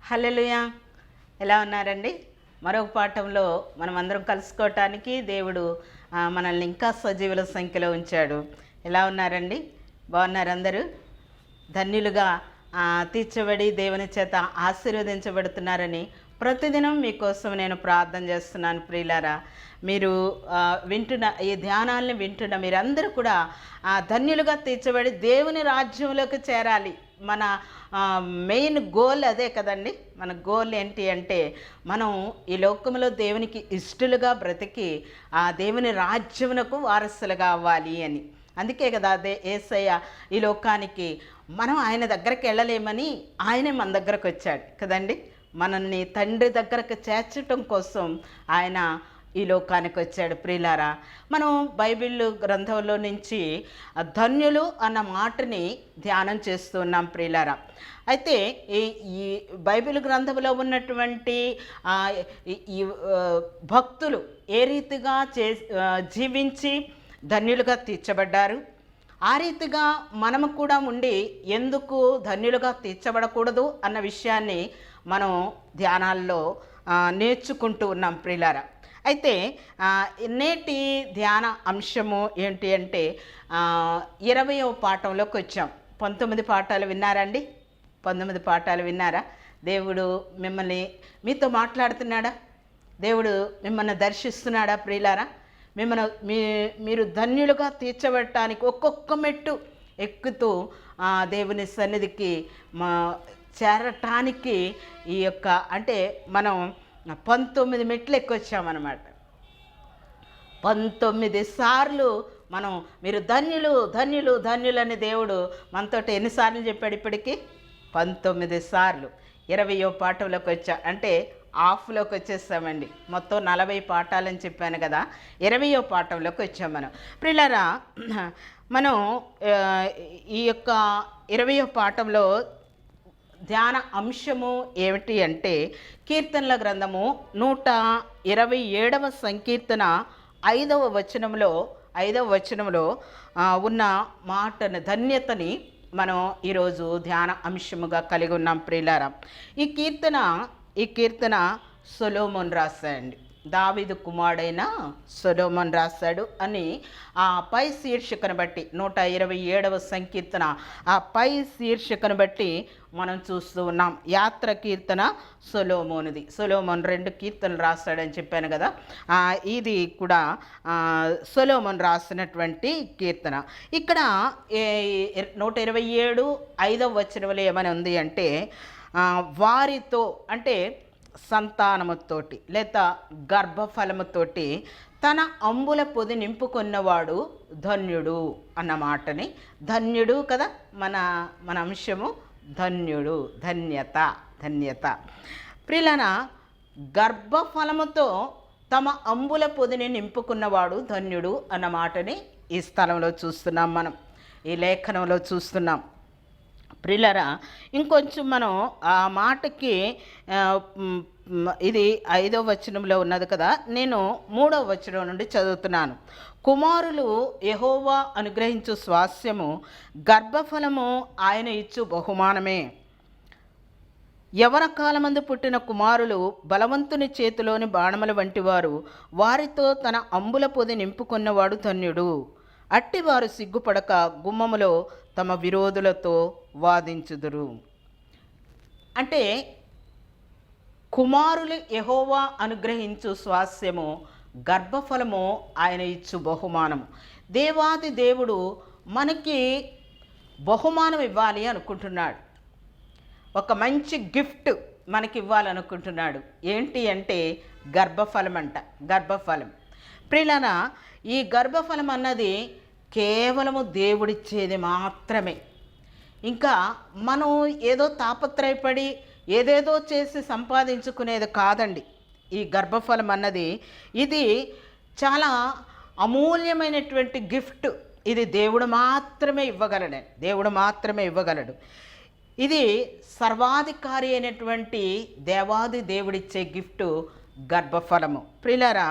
హల్లెలూయా. ఎలా ఉన్నారండి? మరొక పాఠంలో మనం అందరం కలుసుకోవటానికి దేవుడు మనల్ని ఇంకా సజీవుల సంఖ్యలో ఉంచాడు. ఎలా ఉన్నారండి? బాగున్నారు అందరూ? ధన్యులుగా తీర్చబడి దేవుని చేత ఆశీర్వదించబడుతున్నారని ప్రతిదినం మీకోసం నేను ప్రార్థన చేస్తున్నాను. ప్రియులారా, మీరు వింటున్న ఈ ధ్యానాలను వింటున్న మీరందరూ కూడా ధన్యులుగా తీర్చబడి దేవుని రాజ్యంలోకి చేరాలి. మన మెయిన్ గోల్ అదే కదండి. మన గోల్ ఏంటి అంటే మనం ఈ లోకంలో దేవునికి ఇష్టలుగా బ్రతికి ఆ దేవుని రాజ్యమునకు వారసులుగా అవ్వాలి అని. అందుకే కదా అదే యేసయ్య ఈ లోకానికి మనం ఆయన దగ్గరికి వెళ్ళలేమని ఆయనే మన దగ్గరకు వచ్చాడు కదండి. మనల్ని తండ్రి దగ్గరకు చేర్చటం కోసం ఆయన ఈ లోకానికి వచ్చాడు. ప్రియులారా, మనం బైబిల్ గ్రంథంలో నుంచి ధన్యులు అన్న మాటని ధ్యానం చేస్తూ ఉన్నాం. ప్రియులారా, అయితే ఈ బైబిల్ గ్రంథంలో ఉన్నటువంటి ఈ భక్తులు ఏ రీతిగా జీవించి ధన్యులుగా తీర్చబడ్డారు, ఆ రీతిగా మనము కూడా ఉండి ఎందుకు ధన్యులుగా తీర్చబడకూడదు అన్న విషయాన్ని మనం ధ్యానాల్లో నేర్చుకుంటూ ఉన్నాం. ప్రియులారా, అయితే నేటి ధ్యాన అంశము ఏంటి అంటే 20వ పాఠంలోకి వచ్చాం. 19 పాఠాలు విన్నారండి? 19 పాఠాలు విన్నారా? దేవుడు మీతో మాట్లాడుతున్నాడా? దేవుడు మిమ్మల్ని దర్శిస్తున్నాడా? ప్రియులారా, మీరు ధన్యులుగా తీర్చబడటానికి ఒక్కొక్క మెట్టు ఎక్కుతూ దేవుని సన్నిధికి చేరటానికి ఈ యొక్క అంటే మనం 19 మెట్లు ఎక్కొచ్చామన్నమాట. 19 సార్లు మనం మీరు ధన్యులు ధన్యులు ధన్యులు అని దేవుడు మనతో ఎన్నిసార్లు చెప్పాడు? ఇప్పటికీ 19 సార్లు. 20వ పాఠంలోకి వచ్చా అంటే హాఫ్లోకి వచ్చేస్తామండి. మొత్తం 40 పాఠాలని చెప్పాను కదా, 20వ పాఠంలోకి వచ్చాం మనం. ప్రియులారా, మనం ఈ యొక్క 20వ పాఠంలో ధ్యాన అంశము ఏమిటి అంటే కీర్తనల గ్రంథము 127వ సంకీర్తన 5వ వచనంలో ఉన్న మాటను, ధన్యతని మనం ఈరోజు ధ్యాన అంశముగా కలిగి ఉన్నాం. ప్రియులారా, ఈ కీర్తన సొలొమోను రాశాడండి. దావీదు కుమారుడైన సొలొమోను రాశాడు అని ఆ పై శీర్షికను బట్టి 127వ సంకీర్తన ఆ పై శీర్షికను బట్టి మనం చూస్తూ ఉన్నాం. యాత్ర కీర్తన సొలొమోనుది. సొలొమోను 2 కీర్తనలు రాస్తాడని చెప్పాను కదా, ఇది కూడా సొలొమోను రాసినటువంటి కీర్తన. ఇక్కడ 127 5వ వచనంలో ఏమని ఉంది అంటే వారితో అంటే సంతానముతోటి లేదా గర్భఫలముతోటి తన అంబుల పొది నింపుకున్నవాడు ధన్యుడు అన్న మాటని. ధన్యుడు కదా మన అంశము, ధన్యుడు, ధన్యత. ప్రియులారా, గర్భఫలముతో తమ అంబుల పొదిని నింపుకున్నవాడు ధన్యుడు అన్న మాటని ఈ స్థలంలో చూస్తున్నాం, మనం ఈ లేఖనంలో చూస్తున్నాం. ప్రియులారా, ఇంకొంచెం మనం ఆ మాటకి ఇది 5వ వచనంలో ఉన్నది కదా, నేను 3వ వచనం నుండి చదువుతున్నాను. కుమారులు యెహోవా అనుగ్రహించు స్వాస్యము, గర్భఫలము ఆయన ఇచ్చు బహుమానమే. యవన కాలమందు పుట్టిన కుమారులు బలవంతుని చేతిలోని బాణముల వంటివారు, వారితో తన అంబుల పొది నింపుకున్నవాడు ధన్యుడు. అట్టివారు సిగ్గుపడక గుమ్మములో తమ విరోధులతో వాదించుదురు. అంటే కుమారులు యెహోవా అనుగ్రహించు స్వాస్యము, గర్భఫలము ఆయన ఇచ్చు బహుమానము. దేవాది దేవుడు మనకి బహుమానం ఇవ్వాలి అనుకుంటున్నాడు. ఒక మంచి గిఫ్ట్ మనకి ఇవ్వాలనుకుంటున్నాడు. ఏంటి అంటే గర్భఫలం. ప్రియులారా, ఈ గర్భఫలం అన్నది కేవలము దేవుడిచ్చేది మాత్రమే. ఇంకా మనం ఏదో తాపత్రయపడి ఏదేదో చేసి సంపాదించుకునేది కాదండి ఈ గర్భఫలం అన్నది. ఇది చాలా అమూల్యమైనటువంటి గిఫ్ట్. ఇది దేవుడు మాత్రమే ఇవ్వగలడు. ఇది సర్వాధికారి అయినటువంటి దేవాది దేవుడిచ్చే గిఫ్ట్ గర్భఫలము. ప్రియులారా,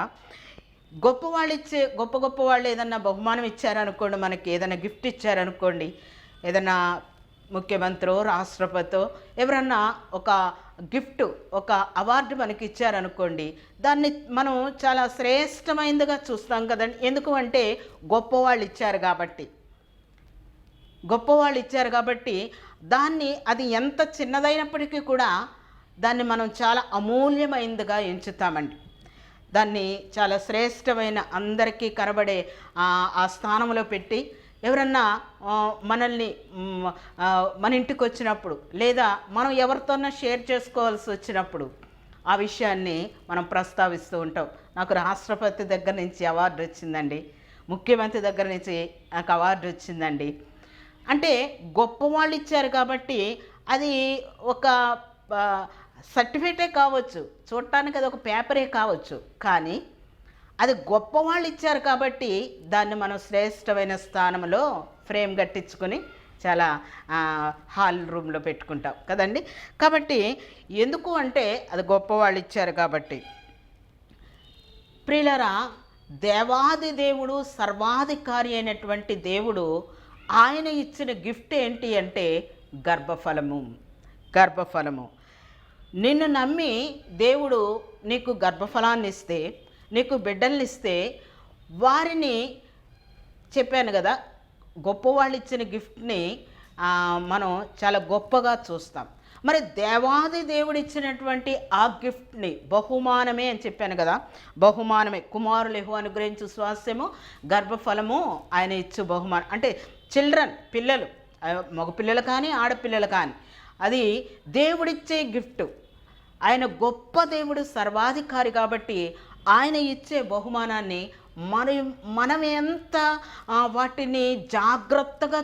గొప్ప వాళ్ళు ఏదన్నా బహుమానం ఇచ్చారనుకోండి, మనకి ఏదైనా గిఫ్ట్ ఇచ్చారనుకోండి, ఏదైనా ముఖ్యమంత్రో రాష్ట్రపతో ఎవరన్నా ఒక గిఫ్ట్, ఒక అవార్డు మనకి ఇచ్చారనుకోండి, దాన్ని మనం చాలా శ్రేష్టమైనదిగా చూస్తాం కదండి. ఎందుకు అంటే గొప్పవాళ్ళు ఇచ్చారు కాబట్టి, దాన్ని అది ఎంత చిన్నదైనప్పటికీ కూడా దాన్ని మనం చాలా అమూల్యమైనదిగా ఎంచుతామండి. దాన్ని చాలా శ్రేష్టమైన, అందరికీ కనబడే ఆ స్థానంలో పెట్టి, ఎవరన్నా మనల్ని మన ఇంటికి వచ్చినప్పుడు, లేదా మనం ఎవరితోన్నా షేర్ చేసుకోవాల్సి వచ్చినప్పుడు ఆ విషయాన్ని మనం ప్రస్తావిస్తూ ఉంటాం. నాకు రాష్ట్రపతి దగ్గర నుంచి అవార్డు వచ్చిందండి, ముఖ్యమంత్రి దగ్గర నుంచి నాకు అవార్డు వచ్చిందండి అంటే గొప్పవాళ్ళు ఇచ్చారు కాబట్టి అది ఒక సర్టిఫికేటే కావచ్చు, చూడటానికి అది ఒక పేపరే కావచ్చు, కానీ అది గొప్పవాళ్ళు ఇచ్చారు కాబట్టి దాన్ని మనం శ్రేష్టమైన స్థానంలో ఫ్రేమ్ కట్టించుకొని చాలా హాల్ రూమ్లో పెట్టుకుంటాం కదండి. కాబట్టి ఎందుకు అంటే అది గొప్పవాళ్ళు ఇచ్చారు కాబట్టి. ప్రియులారా, దేవాది దేవుడు, సర్వాధికారి అయినటువంటి దేవుడు, ఆయన ఇచ్చిన గిఫ్ట్ ఏంటి అంటే గర్భఫలము. నిన్ను నమ్మి దేవుడు నీకు గర్భఫలాన్ని ఇస్తే, నీకు బిడ్డల్ని ఇస్తే, వారిని చెప్పాను కదా, గొప్పవాళ్ళు ఇచ్చిన గిఫ్ట్ని మనం చాలా గొప్పగా చూస్తాం. మరి దేవాది దేవుడు ఇచ్చినటువంటి ఆ గిఫ్ట్ని బహుమానమే అని చెప్పాను కదా, బహుమానమే. కుమారులు యెహోవా అనుగ్రహించు స్వాస్థ్యము గర్భఫలము ఆయన ఇచ్చు బహుమానం. అంటే చిల్డ్రన్, పిల్లలు, మగపిల్లలు కానీ ఆడపిల్లలు కానీ, అది దేవుడిచ్చే గిఫ్ట్. ఆయన గొప్ప దేవుడు, సర్వాధికారి కాబట్టి ఆయన ఇచ్చే బహుమానాన్ని మనం ఎంత వాటిని జాగ్రత్తగా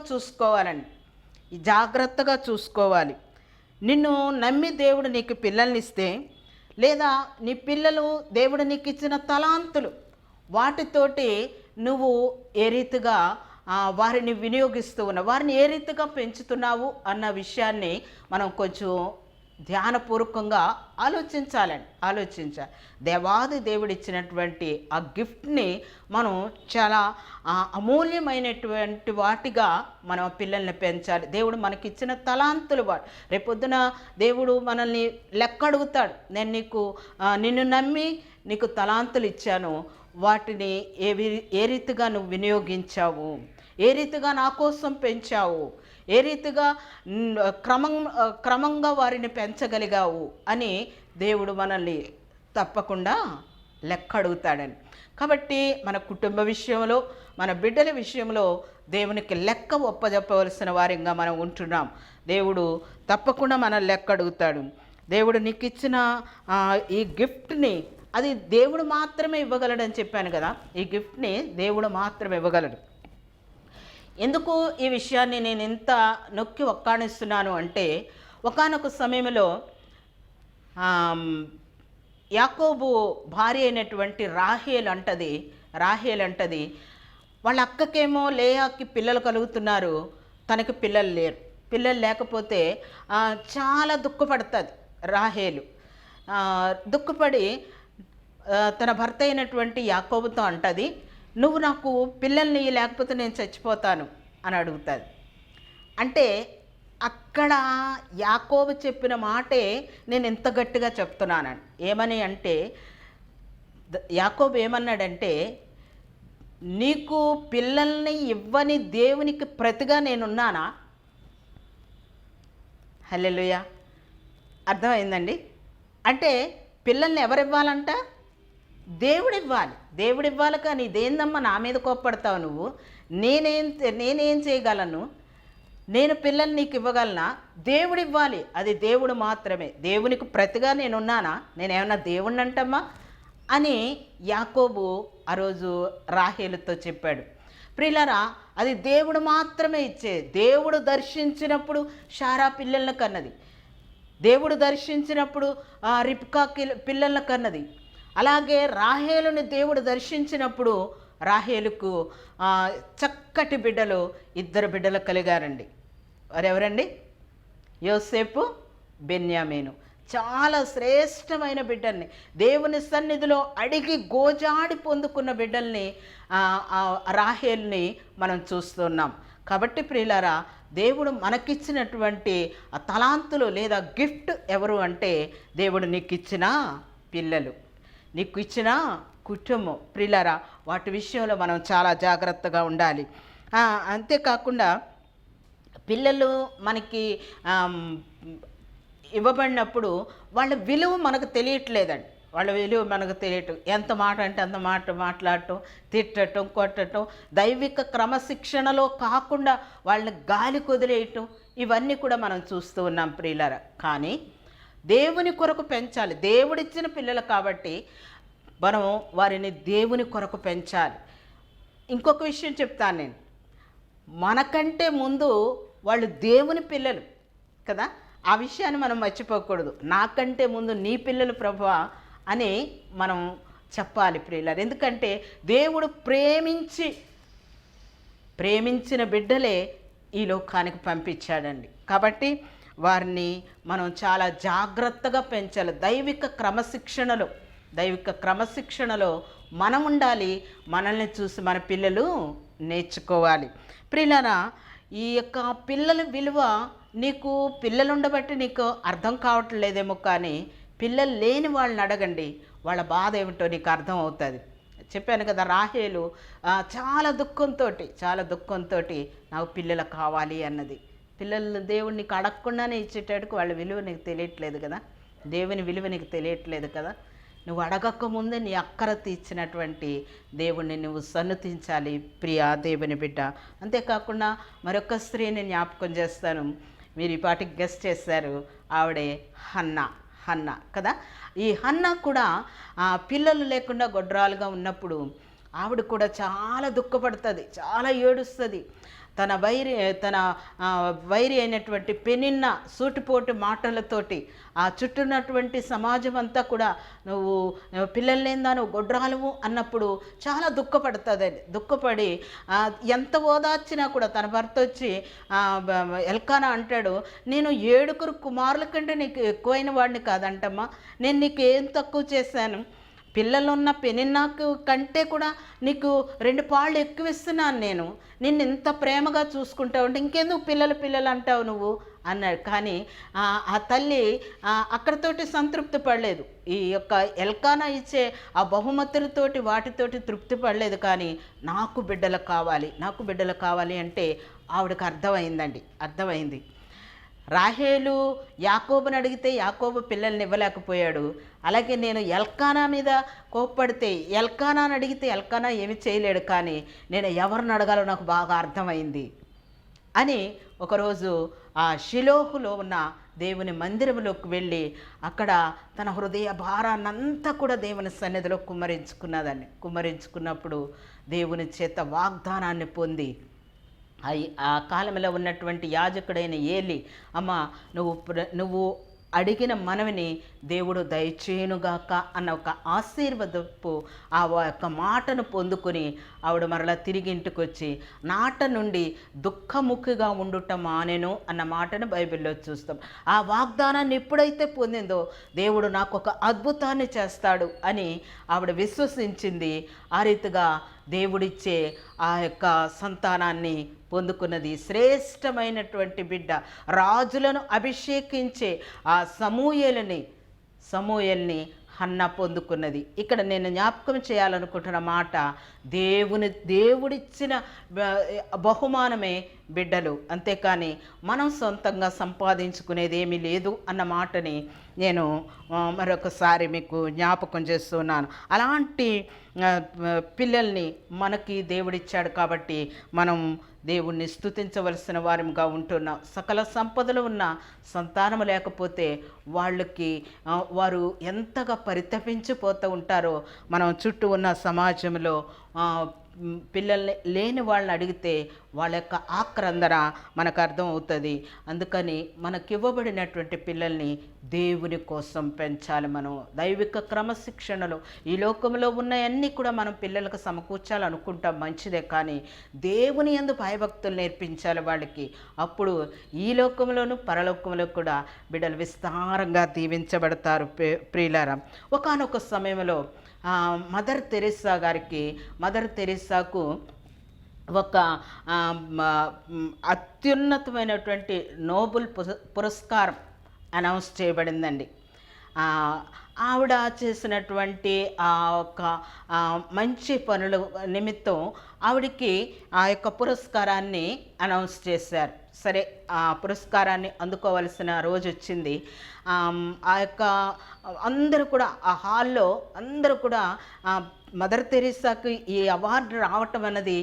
చూసుకోవాలి. నిన్ను నమ్మి దేవుడు నీకు పిల్లల్ని ఇస్తే, లేదా నీ పిల్లలు దేవుడు నీకు ఇచ్చిన తలాంతులు, వాటితోటి నువ్వు ఏ రీతిగా వారిని వినియోగిస్తూ ఉన్నావు, వారిని ఏ రీతిగా పెంచుతున్నావు అన్న విషయాన్ని మనం కొంచెం ధ్యానపూర్వకంగా ఆలోచించాలి. దేవాది దేవుడు ఇచ్చినటువంటి ఆ గిఫ్ట్ని మనం చాలా అమూల్యమైనటువంటి వాటిగా మనం పిల్లల్ని పెంచాలి. దేవుడు మనకిచ్చిన తలాంతులు రేపొద్దున దేవుడు మనల్ని లెక్క అడుగుతాడు. నిన్ను నమ్మి నీకు తలాంతులు ఇచ్చాను, వాటిని ఏ రీతిగా నువ్వు వినియోగించావు, ఏ రీతిగా నా కోసం పెంచావు, ఏ రీతిగా క్రమంగా వారిని పెంచగలిగావు అని దేవుడు మనల్ని తప్పకుండా లెక్క అడుగుతాడని. కాబట్టి మన కుటుంబ విషయంలో, మన బిడ్డల విషయంలో దేవునికి లెక్క ఒప్పజెప్పవలసిన వారిగా మనం ఉంటున్నాం. దేవుడు తప్పకుండా మనల్ని లెక్క అడుగుతాడు. దేవుడు నీకు ఇచ్చిన ఈ గిఫ్ట్ని అది దేవుడు మాత్రమే ఇవ్వగలడని చెప్పాను కదా. ఈ గిఫ్ట్ని దేవుడు మాత్రమే ఇవ్వగలడు. ఎందుకు ఈ విషయాన్ని నేను ఇంత నొక్కి ఒక్కాణిస్తున్నాను అంటే, ఒకానొక సమయంలో యాకోబు భార్య అయినటువంటి రాహేల్ అంటది వాళ్ళ అక్కకేమో లేయాకి పిల్లలు కలుగుతున్నారు, తనకి పిల్లలు లేరు. పిల్లలు లేకపోతే చాలా దుఃఖపడుతుంది రాహేలు. దుఃఖపడి తన భర్త అయినటువంటి యాకోబుతో అంటది, నువ్వు నాకు పిల్లల్ని లేకపోతే నేను చచ్చిపోతాను అని అడుగుతుంది. అంటే అక్కడ యాకోబు చెప్పిన మాటే నేను ఎంత గట్టిగా చెప్తున్నానని. ఏమని అంటే, యాకోబు ఏమన్నాడంటే, నీకు పిల్లల్ని ఇవ్వని దేవునికి ప్రతిగా నేనున్నానా? హల్లెలూయా. అర్థమైందండి. అంటే పిల్లల్ని ఎవరివ్వాలంట? దేవుడు ఇవ్వాలి. కానీ ఇదేందమ్మా నా మీద కోప్పడతావు నువ్వు? నేనేం చేయగలను? నేను పిల్లల్ని నీకు ఇవ్వగలనా? దేవుడు ఇవ్వాలి, అది దేవుడు మాత్రమే. దేవునికి ప్రతిగా నేనున్నానా? నేనేమన్నా దేవుణ్ణి అంటమ్మా అని యాకోబు ఆ రోజు రాహేలుతో చెప్పాడు. ప్రియులారా, అది దేవుడు మాత్రమే ఇచ్చేది. దేవుడు దర్శించినప్పుడు శారా పిల్లలను కన్నది, దేవుడు దర్శించినప్పుడు రిబ్కా పిల్లలను కన్నది. అలాగే రాహేలుని దేవుడు దర్శించినప్పుడు రాహేలుకు చక్కటి బిడ్డలు, 2 బిడ్డలు కలిగారండి. వారెవరండి? యోసేపు, బెన్యామీను. చాలా శ్రేష్టమైన బిడ్డల్ని, దేవుని సన్నిధిలో అడిగి గోజాడి పొందుకున్న బిడ్డల్ని రాహేల్ని మనం చూస్తున్నాం. కాబట్టి ప్రియులారా, దేవుడు మనకిచ్చినటువంటి ఆ తలాంతులు లేదా గిఫ్ట్ ఎవరు అంటే దేవుడు నీకు ఇచ్చిన పిల్లలు, నీకు ఇచ్చిన కుటుంబం. ప్రియులారా, వాటి విషయంలో మనం చాలా జాగ్రత్తగా ఉండాలి. అంతేకాకుండా పిల్లలు మనకి ఇవ్వబడినప్పుడు వాళ్ళ విలువ మనకు తెలియట్లేదండి. వాళ్ళ విలువ మనకు తెలియటం, ఎంత మాట అంటే అంత మాట మాట్లాడటం, తిట్టడం, కొట్టడం, దైవిక క్రమశిక్షణలో కాకుండా వాళ్ళని గాలి కుదిలేయటం, ఇవన్నీ కూడా మనం చూస్తూ ఉన్నాం ప్రియులారా. కానీ దేవుని కొరకు పెంచాలి. దేవుడిచ్చిన పిల్లలు కాబట్టి మనం వారిని దేవుని కొరకు పెంచాలి. ఇంకొక విషయం చెప్తాను నేను, మనకంటే ముందు వాళ్ళు దేవుని పిల్లలు కదా, ఆ విషయాన్ని మనం మర్చిపోకూడదు. నాకంటే ముందు నీ పిల్లలు ప్రభువా అని మనం చెప్పాలి ప్రియులారు. ఎందుకంటే దేవుడు ప్రేమించిన బిడ్డలే ఈ లోకానికి పంపించాడండి. కాబట్టి వారిని మనం చాలా జాగ్రత్తగా పెంచాలి. దైవిక క్రమశిక్షణలో మనం ఉండాలి. మనల్ని చూసి మన పిల్లలు నేర్చుకోవాలి. ప్రియులారా, ఈ యొక్క పిల్లల విలువ నీకు పిల్లలు ఉండబట్టి నీకు అర్థం కావట్లేదేమో, కానీ పిల్లలు లేని వాళ్ళని అడగండి, వాళ్ళ బాధ ఏమిటో నీకు అర్థం అవుతుంది. చెప్పాను కదా, రాహేలు చాలా దుఃఖంతో నాకు పిల్లలు కావాలి అన్నది. పిల్లలు దేవుడు నీకు అడగకుండానే ఇచ్చేటట్టుకు వాళ్ళ విలువ నీకు తెలియట్లేదు కదా, దేవుని విలువ నీకు తెలియట్లేదు కదా. నువ్వు అడగకముందే నీ అక్కర తీర్చినటువంటి దేవుణ్ణి నువ్వు సన్నుతించాలి ప్రియా దేవుని బిడ్డ. అంతేకాకుండా మరొక స్త్రీని జ్ఞాపకం చేస్తాను, మీరు ఈ పాటికి గెస్ట్ చేశారు, ఆవిడే హన్నా కదా. ఈ హన్నా కూడా పిల్లలు లేకుండా గొడ్రాలుగా ఉన్నప్పుడు ఆవిడ కూడా చాలా దుఃఖపడుతుంది, చాలా ఏడుస్తుంది. తన వైరి అయినటువంటి పెనిన్న సూటిపోటు మాటలతోటి ఆ చుట్టూన్నటువంటి సమాజం అంతా కూడా నువ్వు పిల్లలు లేందా, నువ్వు గొడ్రాలువు అన్నప్పుడు చాలా దుఃఖపడి ఎంత ఓదార్చినా కూడా తన భర్త వచ్చి ఎల్కానా అంటాడు, నేను 7 కుమారుల కంటే నీకు ఎక్కువైన వాడిని కాదంటమ్మా, నేను నీకు ఏం తక్కువ చేశాను, పిల్లలున్న పెనిన్నాకు కంటే కూడా నీకు 2 పాళ్ళు ఎక్కువ ఇస్తున్నాను, నేను నిన్ను ఇంత ప్రేమగా చూసుకుంటావు అంటే ఇంకెందుకు పిల్లలు అంటావు నువ్వు అన్నాడు. కానీ ఆ తల్లి అక్కడితోటి సంతృప్తి పడలేదు. ఈ యొక్క ఎల్కానా ఇచ్చే ఆ బహుమతులతోటి వాటితోటి తృప్తి పడలేదు. కానీ నాకు బిడ్డలు కావాలి అంటే ఆవిడకి అర్థమైంది. రాహేలు యాకోబుని అడిగితే యాకోబు పిల్లల్ని ఇవ్వలేకపోయాడు. అలాగే నేను ఎల్కానా మీద కోప్పడితే ఎల్కానాని అడిగితే ఎల్కానా ఏమి చేయలేడు. కానీ నేను ఎవరిని అడగాలో నాకు బాగా అర్థమైంది అని ఒకరోజు ఆ షిలోహులో ఉన్న దేవుని వెళ్ళి అక్కడ తన హృదయ భారాన్నంతా కూడా దేవుని సన్నిధిలో కుమ్మరించుకున్నప్పుడు దేవుని చేత వాగ్దానాన్ని పొంది ఆ కాలంలో ఉన్నటువంటి యాజకుడైన ఏలి, అమ్మ నువ్వు అడిగిన మనవిని దేవుడు దయచేయునుగాక అన్న ఒక ఆశీర్వదపు ఆ యొక్క మాటను పొందుకొని ఆవిడ మరలా తిరిగి ఇంటికి వచ్చి నాట నుండి దుఃఖముఖిగా ఉండుట మానెను అన్న మాటను బైబిల్లో చూస్తాం. ఆ వాగ్దానాన్ని ఎప్పుడైతే పొందిందో దేవుడు నాకు ఒక అద్భుతాన్ని చేస్తాడు అని ఆవిడ విశ్వసించింది. ఆ రీతిగా దేవుడిచ్చే ఆ యొక్క సంతానాన్ని పొందుకున్నది. శ్రేష్టమైనటువంటి బిడ్డ, రాజులను అభిషేకించే ఆ సమూయేలుని హన్నా పొందుకున్నది. ఇక్కడ నేను జ్ఞాపకం చేయాలనుకుంటున్న మాట, దేవుడిచ్చిన బహుమానమే బిడ్డలు, అంతేకాని మనం సొంతంగా సంపాదించుకునేది ఏమీ లేదు అన్న మాటని నేను మరొకసారి మీకు జ్ఞాపకం చేస్తున్నాను. అలాంటి పిల్లల్ని మనకి దేవుడిచ్చాడు కాబట్టి మనం దేవుణ్ణి స్తుతించవలసిన వారిగా ఉంటున్నాం. సకల సంపదలు ఉన్న సంతానము లేకపోతే వారు ఎంతగా పరితపించిపోతూ ఉంటారో మనం చుట్టూ ఉన్న సమాజంలో పిల్లల్ని లేని వాళ్ళని అడిగితే వాళ్ళ యొక్క ఆక్రందన మనకు అర్థం అవుతుంది. అందుకని మనకివ్వబడినటువంటి పిల్లల్ని దేవుని కోసం పెంచాలి. మనం దైవిక క్రమశిక్షణలో ఈ లోకంలో ఉన్నవన్నీ కూడా మనం పిల్లలకు సమకూర్చాలనుకుంటాం, మంచిదే. కానీ దేవుని యందు భయభక్తులు నేర్పించాలి వాళ్ళకి. అప్పుడు ఈ లోకంలోనూ పరలోకంలో కూడా బిడ్డలు విస్తారంగా దీవించబడతారు. ప్రియులారా, ఒకానొక సమయంలో మదర్ తెరెస్సాకు ఒక ఆ, అత్యున్నతమైనటువంటి నోబెల్ పురస్కారం అనౌన్స్ చేయబడిందండి. ఆ, ఆవిడ చేసినటువంటి ఆ ఒక మంచి పనుల నిమిత్తం ఆవిడికి ఆ యొక్క పురస్కారాన్ని అనౌన్స్ చేశారు. సరే, ఆ పురస్కారాన్ని అందుకోవలసిన రోజు వచ్చింది. ఆ యొక్క అందరూ కూడా ఆ హాల్లో అందరూ కూడా మదర్ తెరీసాకు ఈ అవార్డు రావటం అన్నది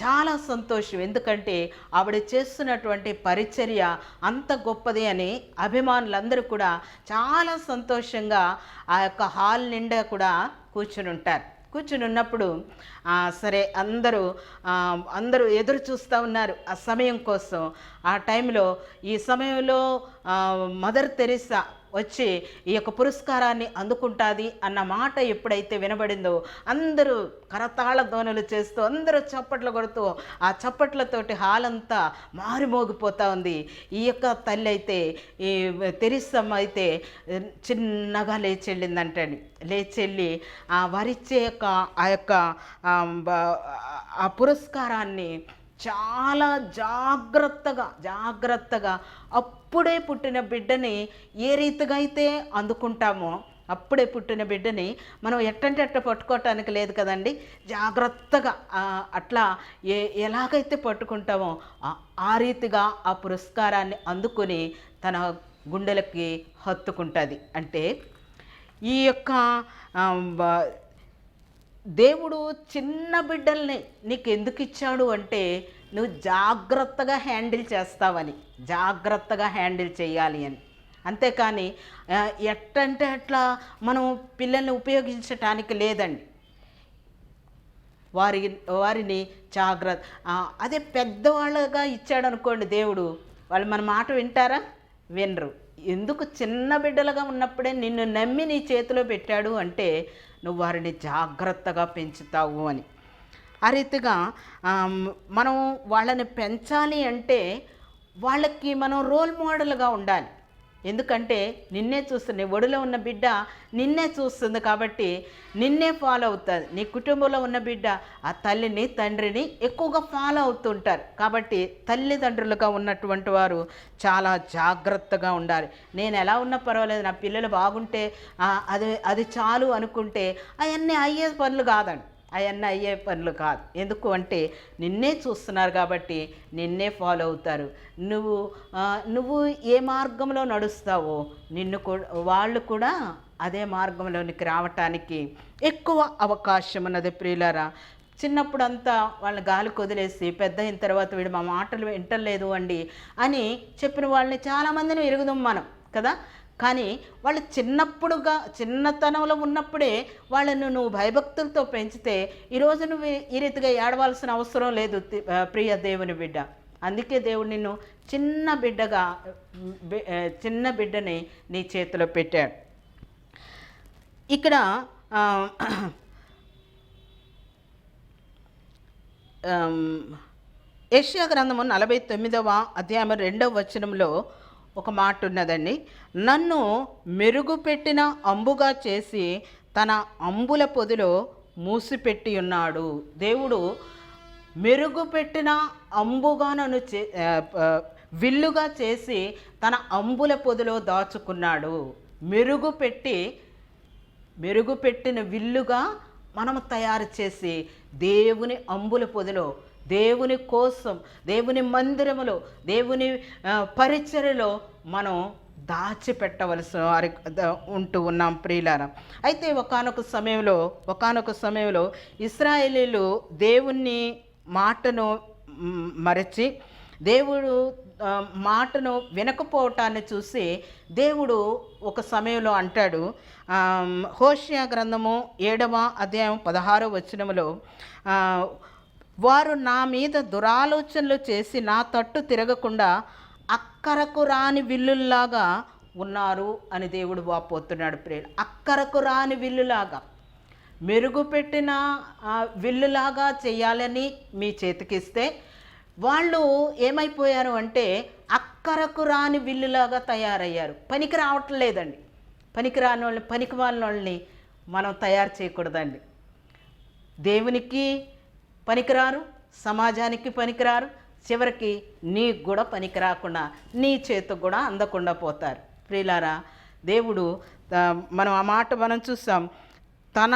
చాలా సంతోషం. ఎందుకంటే ఆవిడ చేస్తున్నటువంటి పరిచర్య అంత గొప్పది అని అభిమానులందరూ కూడా చాలా సంతోషంగా ఆ యొక్క హాల్ నిండా కూడా కూర్చుని ఉంటారు. కూర్చుని ఉన్నప్పుడు సరే అందరూ ఎదురు చూస్తూ ఉన్నారు ఆ సమయం కోసం. ఆ టైంలో ఈ సమయంలో మదర్ తెరీసా వచ్చి ఈ యొక్క పురస్కారాన్ని అందుకుంటుంది అన్న మాట ఎప్పుడైతే వినబడిందో అందరూ కరతాళ ధ్వనులు చేస్తూ అందరూ చప్పట్లు కొడుతూ ఆ చప్పట్లతోటి హాల్ అంతా మారుమోగిపోతూ ఉంది. ఈ యొక్క తల్లి అయితే, ఈ తెరీసమ్మ అయితే చిన్నగా లేచెళ్ళిందంటండి. లేచెళ్ళి వారిచ్చే ఆ యొక్క ఆ పురస్కారాన్ని చాలా జాగ్రత్తగా అప్పుడే పుట్టిన బిడ్డని ఏ రీతిగా అయితే అందుకుంటామో, అప్పుడే పుట్టిన బిడ్డని మనం ఎట్టంటే అట్ట పట్టుకోవటానికి లేదు కదండి. జాగ్రత్తగా అట్లా ఎలాగైతే పట్టుకుంటామో ఆ రీతిగా ఆ పురస్కారాన్ని అందుకొని తన గుండెలకి హత్తుకుంటుంది. అంటే ఈ యొక్క దేవుడు చిన్న బిడ్డల్ని నీకు ఎందుకు ఇచ్చాడు అంటే నువ్వు జాగ్రత్తగా హ్యాండిల్ చేస్తావని, జాగ్రత్తగా హ్యాండిల్ చేయాలి అని. అంతేకాని ఎట్టంటే అట్లా మనం పిల్లల్ని ఉపయోగించటానికి లేదండి. వారిని జాగ్రత్త. అదే పెద్దవాళ్ళగా ఇచ్చాడు అనుకోండి దేవుడు, వాళ్ళు మన మాట వింటారా? వినరు. ఎందుకు? చిన్న బిడ్డలుగా ఉన్నప్పుడే నిన్ను నమ్మి నీ చేతిలో పెట్టాడు అంటే నువ్వు వారిని జాగ్రత్తగా పెంచుతావు అని. ఆ రీతిగా మనం వాళ్ళని పెంచాలి అంటే వాళ్ళకి మనం రోల్ మోడల్గా ఉండాలి. ఎందుకంటే నిన్నే చూస్తుంది, ఒడిలో ఉన్న బిడ్డ నిన్నే చూస్తుంది కాబట్టి నిన్నే ఫాలో అవుతుంది. నీ కుటుంబంలో ఉన్న బిడ్డ ఆ తల్లిని తండ్రిని ఎక్కువగా ఫాలో అవుతుంటారు. కాబట్టి తల్లిదండ్రులుగా ఉన్నటువంటి వారు చాలా జాగ్రత్తగా ఉండాలి. నేను ఎలా ఉన్నా పర్వాలేదు, నా పిల్లలు బాగుంటే అది చాలు అనుకుంటే అవన్నీ అయ్యే పనులు కాదండి. అవన్నీ అయ్యే పనులు కాదు. ఎందుకు అంటే నిన్నే చూస్తున్నారు కాబట్టి నిన్నే ఫాలో అవుతారు. నువ్వు ఏ మార్గంలో నడుస్తావో వాళ్ళు కూడా అదే మార్గంలోనికి రావటానికి ఎక్కువ అవకాశం ఉన్నది. ప్రియులారా, చిన్నప్పుడంతా వాళ్ళని గాలి కొదిలేసి పెద్ద అయిన తర్వాత వీడు మా మాటలు వింటలేదు అండి అని చెప్పిన వాళ్ళని చాలామందిని ఎరుగుదాం మనం కదా. కానీ వాళ్ళు చిన్నతనంలో ఉన్నప్పుడే వాళ్ళను నువ్వు భయభక్తులతో పెంచితే ఈరోజు నువ్వు ఈ రీతిగా ఏడవలసిన అవసరం లేదు ప్రియ దేవుని బిడ్డ. అందుకే దేవుడు నిన్ను చిన్న బిడ్డని నీ చేతిలో పెట్టాడు. ఇక్కడ యెషయా గ్రంథము 49వ అధ్యాయం 2వ వచనంలో ఒక మాట ఉన్నదండి. నన్ను మెరుగుపెట్టిన అంబుగా చేసి తన అంబుల పొదిలో మూసిపెట్టి ఉన్నాడు. దేవుడు మెరుగుపెట్టిన అంబుగా నన్ను విల్లుగా చేసి తన అంబుల పొదిలో దాచుకున్నాడు. మెరుగుపెట్టిన విల్లుగా మనము తయారు చేసి దేవుని అంబుల పొదిలో, దేవుని కోసం, దేవుని మందిరములో, దేవుని పరిచర్యలో మనం దాచిపెట్టవలసి ఉంటూ ఉన్నాం ప్రియులారా. అయితే ఒకానొక సమయంలో ఇశ్రాయేలీలు దేవుని మాటను మరచి దేవుడు మాటను వినకపోవటాన్ని చూసి దేవుడు ఒక సమయంలో అంటాడు. హోషేయ గ్రంథము 7వ అధ్యాయం 16వ వచనములో వారు నా మీద దురాలోచనలు చేసి నా తట్టు తిరగకుండా అక్కరకు రాని విల్లుల్లాగా ఉన్నారు అని దేవుడు వాపోతున్నాడు ప్రియులు. అక్కరకు రాని విల్లులాగా, మెరుగుపెట్టిన విల్లులాగా చేయాలని మీ చేతికిస్తే వాళ్ళు ఏమైపోయారు అంటే అక్కరకు రాని విల్లులాగా తయారయ్యారు. పనికి రావట్లేదండి. పనికిరాని వాళ్ళని, పనికి మాలిన వాళ్ళని మనం తయారు చేయకూడదండి. దేవునికి పనికిరారు, సమాజానికి పనికిరారు, చివరికి నీకు కూడా పనికి రాకుండా నీ చేతికి కూడా అందకుండా పోతారు. ప్రియులారా, దేవుడు మనం ఆ మాట మనం చూసాం, తన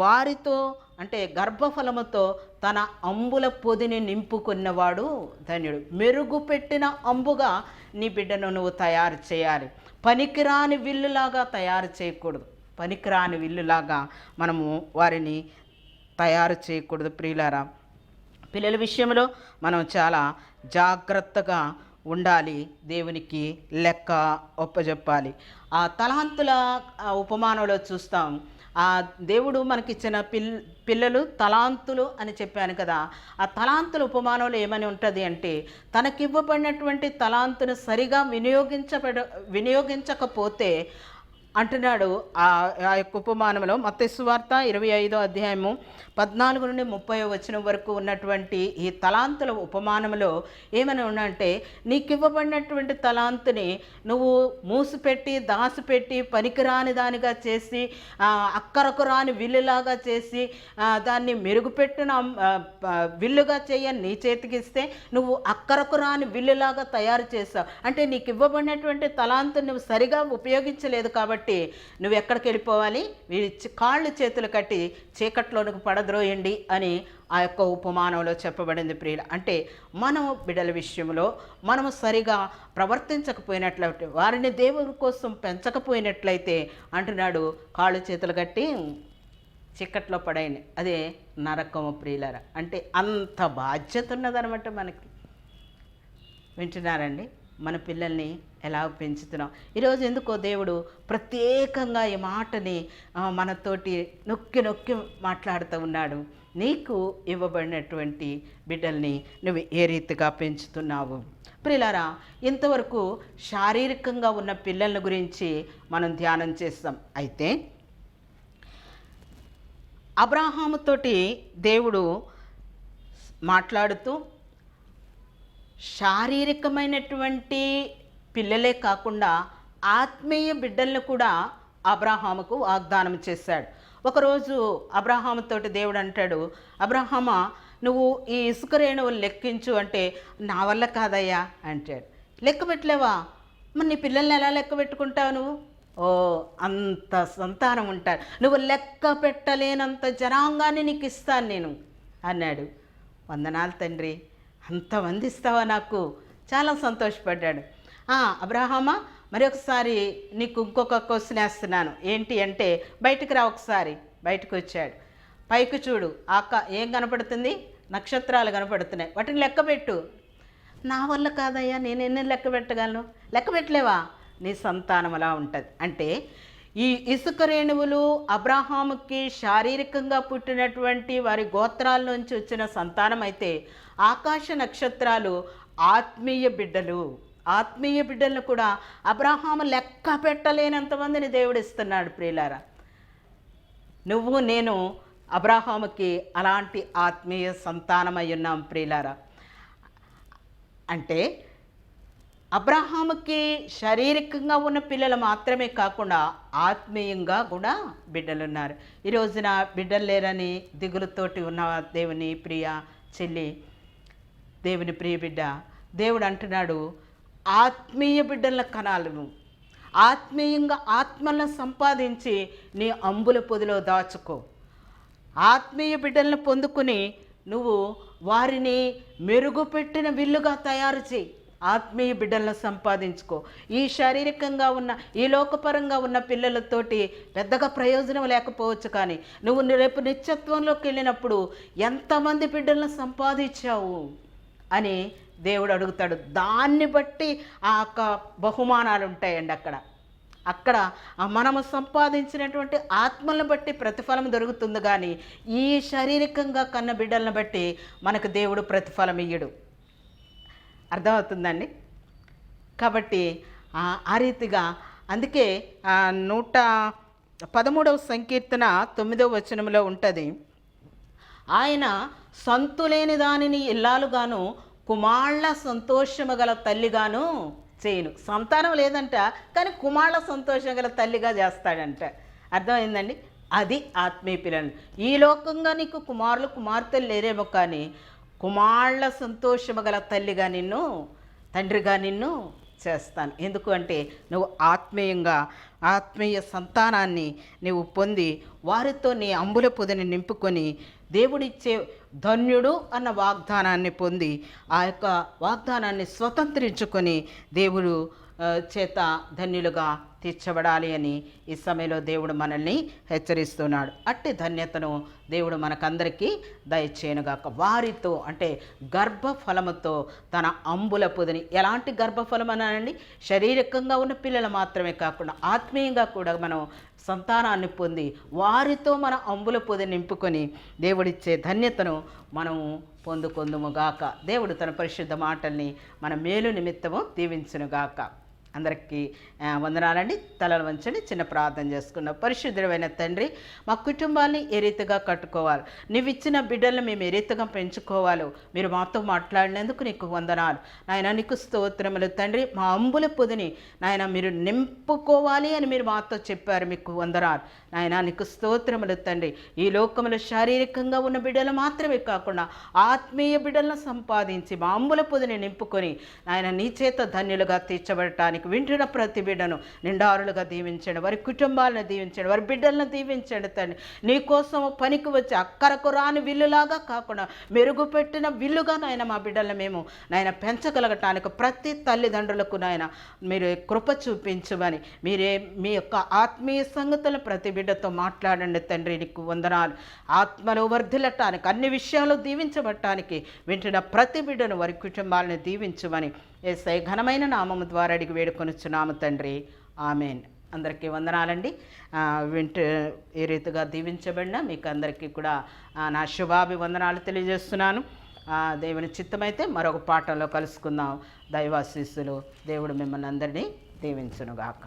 వారితో అంటే గర్భఫలముతో తన అంబుల పొదిని నింపుకున్నవాడు ధన్యుడు. మెరుగుపెట్టిన అంబుగా నీ బిడ్డను నువ్వు తయారు చేయాలి. పనికిరాని విల్లులాగా తయారు చేయకూడదు. పనికిరాని విల్లులాగా మనము వారిని తయారు చేయకూడదు. ప్రియులారా, పిల్లల విషయంలో మనం చాలా జాగ్రత్తగా ఉండాలి. దేవునికి లెక్క ఒప్పజెప్పాలి. ఆ తలాంతుల ఉపమానంలో చూస్తాం, ఆ దేవుడు మనకిచ్చిన పిల్లలు తలాంతులు అని చెప్పాను కదా. ఆ తలాంతుల ఉపమానంలో ఏమని ఉంటుంది అంటే, తనకివ్వబడినటువంటి తలాంతును సరిగా వినియోగించకపోతే అంటున్నాడు ఆ యొక్క ఉపమానంలో. మత్తయి సువార్త 25వ అధ్యాయము 14 నుండి 30వ వచనం వరకు ఉన్నటువంటి ఈ తలాంతుల ఉపమానంలో ఏమని ఉన్నంటే, నీకు ఇవ్వబడినటువంటి తలాంతుని నువ్వు మూసిపెట్టి దాసిపెట్టి పనికిరాని దానిగా చేసి అక్కరకు రాని విల్లులాగా చేసి దాన్ని మెరుగుపెట్టిన విల్లుగా చేయని నీ చేతికి ఇస్తే నువ్వు అక్కరకు రాని విల్లులాగా తయారు చేస్తావు. అంటే నీకు ఇవ్వబడినటువంటి తలాంతుని నువ్వు సరిగా ఉపయోగించలేదు కాబట్టి నువ్వు ఎక్కడికి వెళ్ళిపోవాలి? కాళ్ళు చేతులు కట్టి చీకట్లోనికి పడద్రోయండి అని ఆ యొక్క ఉపమానంలో చెప్పబడింది. ప్రియుల, అంటే మనం బిడ్డల విషయంలో మనము సరిగా ప్రవర్తించకపోయినట్లయితే, వారిని దేవుని కోసం పెంచకపోయినట్లయితే అంటున్నాడు, కాళ్ళు చేతులు కట్టి చీకట్లో పడేయండి, అదే నరకము. ప్రియులారా, అంటే అంత బాధ్యత ఉన్నదనమాట మనకి. వింటున్నారండి? మన పిల్లల్ని ఎలా పెంచుతున్నాం? ఈరోజు ఎందుకో దేవుడు ప్రత్యేకంగా ఈ మాటని మనతోటి నొక్కి నొక్కి మాట్లాడుతూ ఉన్నాడు. నీకు ఇవ్వబడినటువంటి బిడ్డల్ని నువ్వు ఏ రీతిగా పెంచుతున్నావు? ప్రియులారా, ఇంతవరకు శారీరకంగా ఉన్న పిల్లల గురించి మనం ధ్యానం చేస్తాం. అయితే అబ్రహాముతోటి దేవుడు మాట్లాడుతూ శారీరకమైనటువంటి పిల్లలే కాకుండా ఆత్మీయ బిడ్డలను కూడా అబ్రహాముకు వాగ్దానం చేశాడు. ఒకరోజు అబ్రహాముతోటి దేవుడు అంటాడు, అబ్రహామా, నువ్వు ఈ ఇసుక రేణువులు లెక్కించు అంటే, నా వల్ల కాదయ్యా అంటాడు. లెక్క పెట్టలేవా? మరి నీ పిల్లల్ని ఎలా లెక్క పెట్టుకుంటావు నువ్వు? ఓ, అంత సంతానం ఉంటారు, నువ్వు లెక్క పెట్టలేనంత జనాంగాన్ని నీకు ఇస్తాను నేను అన్నాడు. వందనాలు తండ్రి, అంతమంది ఇస్తావా నాకు? చాలా సంతోషపడ్డాడు. అబ్రహామా, మరి ఒకసారి నీకు ఇంకొక క్వశ్చన్ వేస్తున్నాను. ఏంటి అంటే, బయటికి రా ఒకసారి. బయటకు వచ్చాడు. పైకి చూడు, ఏం కనపడుతుంది? నక్షత్రాలు కనపడుతున్నాయి, వాటిని లెక్క పెట్టు. నా వల్ల కాదయ్యా, నేను ఎన్ని లెక్క పెట్టగలను? లెక్క పెట్టలేవా? నీ సంతానం అలా ఉంటుంది. అంటే ఈ ఇసుక రేణువులు అబ్రహాముకి శారీరకంగా పుట్టినటువంటి వారి గోత్రాల నుంచి వచ్చిన సంతానం అయితే, ఆకాశ నక్షత్రాలు ఆత్మీయ బిడ్డలు. ఆత్మీయ బిడ్డలను కూడా అబ్రహాము లెక్క పెట్టలేనంతమందిని దేవుడు ఇస్తున్నాడు. ప్రియులారా, నువ్వు నేను అబ్రహాముకి అలాంటి ఆత్మీయ సంతానమై ఉన్నాం. ప్రియులారా, అంటే అబ్రహాముకి శారీరకంగా ఉన్న పిల్లలు మాత్రమే కాకుండా ఆత్మీయంగా కూడా బిడ్డలు ఉన్నారు. ఈ రోజున బిడ్డలు లేరని దిగులుతోటి ఉన్న దేవుని ప్రియ చెల్లి, దేవుని ప్రియ బిడ్డ, దేవుడు అంటున్నాడు, ఆత్మీయ బిడ్డల కణాలను ఆత్మీయంగా ఆత్మలను సంపాదించి నీ అంబుల పొదిలో దాచుకో. ఆత్మీయ బిడ్డలను పొందుకుని నువ్వు వారిని మెరుగుపెట్టిన విల్లుగా తయారు చేయి. ఆత్మీయ బిడ్డలను సంపాదించుకో. ఈ శారీరకంగా ఉన్న ఈ లోకపరంగా ఉన్న పిల్లలతోటి పెద్దగా ప్రయోజనం లేకపోవచ్చు, కానీ నువ్వు రేపు నిత్యత్వంలోకి వెళ్ళినప్పుడు ఎంతమంది బిడ్డలను సంపాదించావు అని దేవుడు అడుగుతాడు. దాన్ని బట్టి ఆ యొక్క బహుమానాలు ఉంటాయండి. అక్కడ మనము సంపాదించినటువంటి ఆత్మలను బట్టి ప్రతిఫలం దొరుకుతుంది, కానీ ఈ శారీరకంగా కన్న బిడ్డలను బట్టి మనకు దేవుడు ప్రతిఫలం ఇయ్యడు. అర్థమవుతుందండి? కాబట్టి ఆ రీతిగా అందుకే 113వ సంకీర్తన 9వ వచనంలో ఉంటుంది, ఆయన సంతులేని దానిని ఇల్లాలుగాను కుమాళ్ళ సంతోషము గల తల్లిగాను చేయను. సంతానం లేదంట, కానీ కుమాళ్ళ సంతోషం గల తల్లిగా చేస్తాడంట. అర్థమైందండి? అది ఆత్మీయ పిల్లలు. ఈ లోకంగా నీకు కుమారులు కుమార్తెలు లేరేమో, కానీ కుమారుల సంతోషము గల తల్లిగా నిన్ను, తండ్రిగా నిన్ను చేస్తాను. ఎందుకు అంటే నువ్వు ఆత్మీయ సంతానాన్ని నువ్వు పొంది వారితో నీ అంబుల పొదిని నింపుకొని దేవుడిచ్చే ధన్యుడు అన్న వాగ్దానాన్ని పొంది ఆ యొక్క వాగ్దానాన్ని స్వతంత్రించుకొని దేవుడు చేత ధన్యులుగా తీర్చబడాలి అని ఈ సమయంలో దేవుడు మనల్ని హెచ్చరిస్తున్నాడు. అట్టి ధన్యతను దేవుడు మనకందరికీ దయచేయనుగాక. వారితో అంటే గర్భఫలముతో తన అంబుల పొదిని, ఎలాంటి గర్భఫలం అనండి, శారీరకంగా ఉన్న పిల్లలు మాత్రమే కాకుండా ఆత్మీయంగా కూడా మనం సంతానాన్ని పొంది వారితో మన అంబుల పొది నింపుకొని దేవుడిచ్చే ధన్యతను మనము పొందుకొందుముగాక. దేవుడు తన పరిశుద్ధ మాటల్ని మన మేలు నిమిత్తము దీవించునుగాక. అందరికీ వందనాలండి. తలలు వంచండి, చిన్న ప్రార్థన చేసుకున్నాం. పరిశుద్ధమైన తండ్రి, మా కుటుంబాన్ని ఏ రీతిగా కట్టుకోవాలి, నువ్వు ఇచ్చిన బిడ్డలను మేము ఏ రీతిగా పెంచుకోవాలో మీరు మాతో మాట్లాడినందుకు నీకు వందనాలు నాయన. నీకు స్తోత్రములు తండ్రి. మా అంబుల పొదిని నాయన మీరు నింపుకోవాలి అని మీరు మాతో చెప్పారు, మీకు వందనాలు నాయన. నీకు స్తోత్రములు తండ్రి. ఈ లోకంలో శారీరకంగా ఉన్న బిడ్డలు మాత్రమే కాకుండా ఆత్మీయ బిడ్డలను సంపాదించి మా అంబుల పొదిని నింపుకొని నాయన నీ చేత ధన్యులుగా తీర్చబడటానికి వింటున్న ప్రతి బిడ్డను నిండారులుగా దీవించండి, వారి కుటుంబాలను దీవించండి, వారి బిడ్డలను దీవించండి తండ్రి. నీ కోసం పనికి వచ్చి అక్కరకు రాని విల్లులాగా కాకుండా మెరుగుపెట్టిన విల్లుగా నాయన మా బిడ్డలను మేము నాయన పెంచగలగటానికి ప్రతి తల్లిదండ్రులకు నాయన మీరు కృప చూపించమని మీరే మీ యొక్క ఆత్మీయ సంగతులను ప్రతి బిడ్డతో మాట్లాడండి తండ్రి. నీకు వందనాలు. ఆత్మలో వర్ధిల్లటానికి, అన్ని విషయాలు దీవించబడటానికి వింటున్న ప్రతి బిడ్డను వారి కుటుంబాలను దీవించమని యేసయ్య ఘనమైన నామము ద్వారా అడిగి వేడుకొనుచున్నాము తండ్రి. ఆమెన్. అందరికీ వందనాలండి. ఏ రీతిగా దీవించబడినా మీకు అందరికీ కూడా నా శుభాభివందనాలు తెలియజేస్తున్నాను. దేవుని చిత్తమైతే మరొక పాఠంలో కలుసుకుందాం. దైవాశీస్సులు. దేవుడు మిమ్మల్ని అందరినీ దీవించునుగాక.